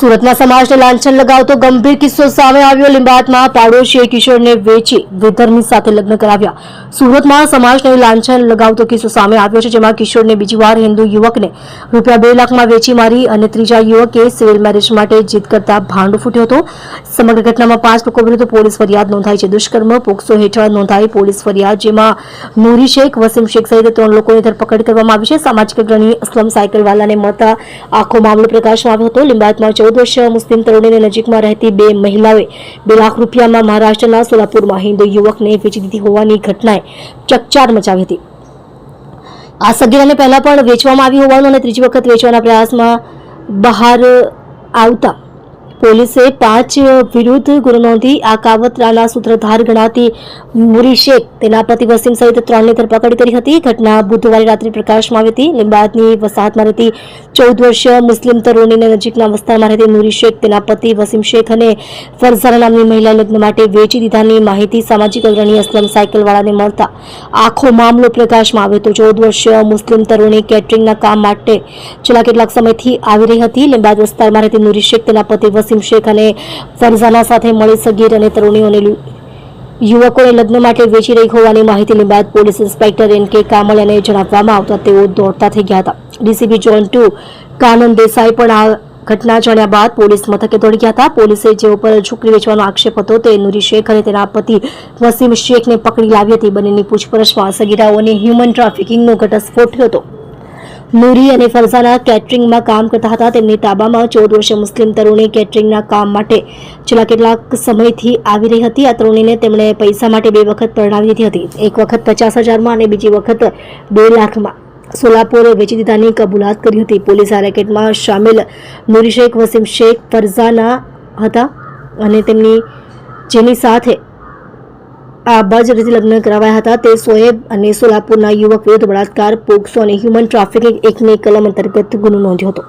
સુરતમાં સમાજને લાંછન લગાવતો ગંભીર કિસ્સો સામે આવ્યો। લીંબાયતમાં પાડોશીએ કિશોરને વેચી વિધર્મી સાથે લગ્ન કરાવ્યા। સુરતમાં સમાજને લાંછન લગાવતો કિસ્સો સામે આવ્યો છે, જેમાં કિશોરને બીજી વાર હિન્દુ યુવકને રૂપિયા 2 લાખમાં વેચી મારી અને ત્રીજા યુવકે સિવિલ મેરેજ માટે જીદ કરતા ભાંડો ફૂટ્યો હતો। સમગ્ર ઘટનામાં 5 લોકો વિરુદ્ધ પોલીસ ફરિયાદ નોંધાઈ છે। દુષ્કર્મ પોક્સો હેઠળ નોંધાઈ પોલીસ ફરિયાદ, જેમાં નૂરી શેખ, વસીમ શેખ સહિત 3 લોકોની ધરપકડ કરવામાં આવી છે। સામાજિક અગ્રણી અસલમ સાયકલવાલાને મળતા આખો મામલો પ્રકાશમાં આવ્યો હતો। લીંબાયતમાં 14 વર્ષીય મુસ્લિમ તરુણીને નજીકમાં રહેતી 2 મહિલાઓએ 2 લાખ રૂપિયામાં મહારાષ્ટ્રના સોલાપુરમાં હિન્દુ યુવકને વેચી દીધી હોવાની ઘટનાએ ચકચાર મચાવી હતી। આ સગીરાને પહેલા પણ વેચવામાં આવી હોવાનું અને ત્રીજી વખત વેચવાના પ્રયાસમાં બહાર આવતા પોલીસે 5 વિરુદ્ધ ગુનો નોંધી આ કાવતરાના સૂત્રધાર ગણાતી નૂરી શેખ, તેના પતિ વસીમ સહિત 3ની ધરપકડ કરી હતી। ઘટના બુધવારે રાત્રે પ્રકાશમાં આવી હતી। લીંબાયતની વસાહતમાં રહેતી 14 વર્ષીય મુસ્લિમ તરુણીને નજીકના વિસ્તારમાં રહેતી નૂરી શેખ, તેના પતિ વસીમ શેખ અને ફરઝાના નામની મહિલા લગ્ન માટે વેચી દીધાની માહિતી સામાજિક અગ્રણી અસલમ સાયકલવાળાને મળતા આખો મામલો પ્રકાશમાં આવ્યો હતો। 14 વર્ષીય મુસ્લિમ તરુણી કેટરિંગના કામ માટે છેલ્લા કેટલાક સમયથી આવી રહી હતી। લીંબાયત વિસ્તારમાં રહેતી નૂરી શેખ તેના પતિ વસીમ શેખ અને ફરઝાના સાથે મળી સગીર અને તરુણીઓને યુવકોને લગ્ન માટે વેચી રહી હોવાની માહિતી લીંબાયત પોલીસ ઇન્સ્પેક્ટર NK કામલિયાને જણાવવામાં આવતા તેઓ દોડતા થઈ ગયા હતા। ડીસીપી ઝોન 2 કાનન દેસાઈ પણ આ ઘટના જાણ્યા બાદ પોલીસ મથકે દોડી ગયા હતા। પોલીસે જેઓ પર છોકરી વેચવાનો આક્ષેપ હતો તે નૂરી શેખ અને તેના પતિ વસીમ શેખને પકડી લાવી હતી। બંનેની પૂછપરછમાં સગીરાઓની હ્યુમન ટ્રાફિકિંગનો ઘટસ્ફોટ થયો હતો। નૂરી અને ફરઝાના કેટરિંગમાં કામ કરતા હતા। તેમની તાબામાં 14 વર્ષીય મુસ્લિમ તરુણી કેટરિંગના કામ માટે છેલ્લા કેટલાક સમયથી આવી રહી હતી। આ તરુણીને તેમણે પૈસા માટે 2 વખત પરણાવી દીધી હતી। એક વખત 50,000માં અને બીજી વખત 2 લાખમાં સોલાપુર વેચી દીધાની કબૂલાત કરી હતી। પોલીસ આ રેકેટમાં શામેલ નૂરી શેખ, વસીમ શેખ, ફરઝાના હતા અને જેની સાથે આ બજરીથી લગ્ન કરાવ્યા હતા તે સોએબ અને સોલાપુરના યુવક વિરુદ્ધ બળાત્કાર, પોક્સો અને હ્યુમન ટ્રાફિકિંગ 1ની કલમ અંતર્ગત ગુનો નોંધ્યો હતો।